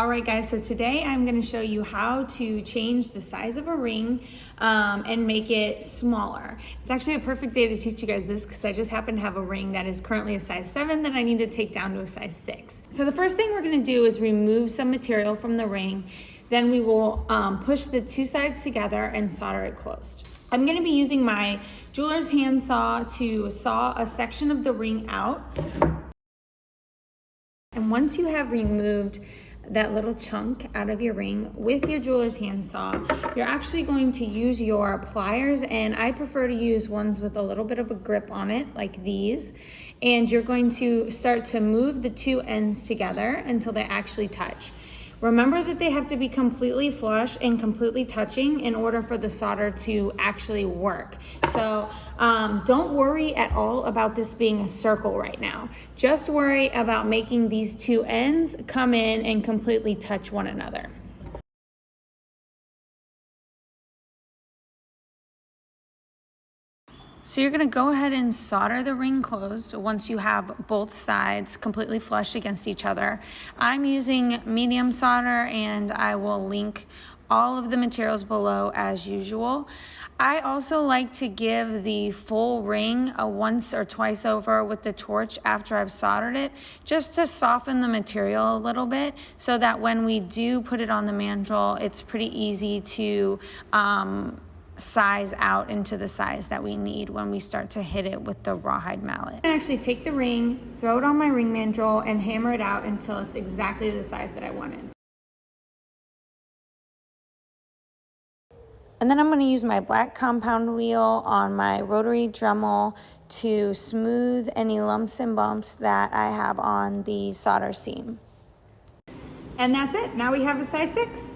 All right guys, so today I'm going to show you how to change the size of a ring and make it smaller. It's actually a perfect day to teach you guys this because I just happen to have a ring that is currently a size 7 that I need to take down to a size 6. So the first thing we're going to do is remove some material from the ring. Then we will push the two sides together and solder it closed. I'm going to be using my jeweler's handsaw to saw a section of the ring out. And once you have removed that little chunk out of your ring with your jeweler's handsaw, you're actually going to use your pliers, and I prefer to use ones with a little bit of a grip on it, like these. And you're going to start to move the two ends together until they actually touch. Remember that they have to be completely flush and completely touching in order for the solder to actually work. So don't worry at all about this being a circle right now. Just worry about making these two ends come in and completely touch one another. So you're going to go ahead and solder the ring closed once you have both sides completely flushed against each other. I'm using medium solder, and I will link all of the materials below as usual. I also like to give the full ring a once or twice over with the torch after I've soldered it, just to soften the material a little bit so that when we do put it on the mandrel, it's pretty easy to size out into the size that we need when we start to hit it with the rawhide mallet. I actually take the ring, throw it on my ring mandrel, and hammer it out until it's exactly the size that I wanted. And then I'm going to use my black compound wheel on my rotary Dremel to smooth any lumps and bumps that I have on the solder seam. And that's it. Now we have a size 6.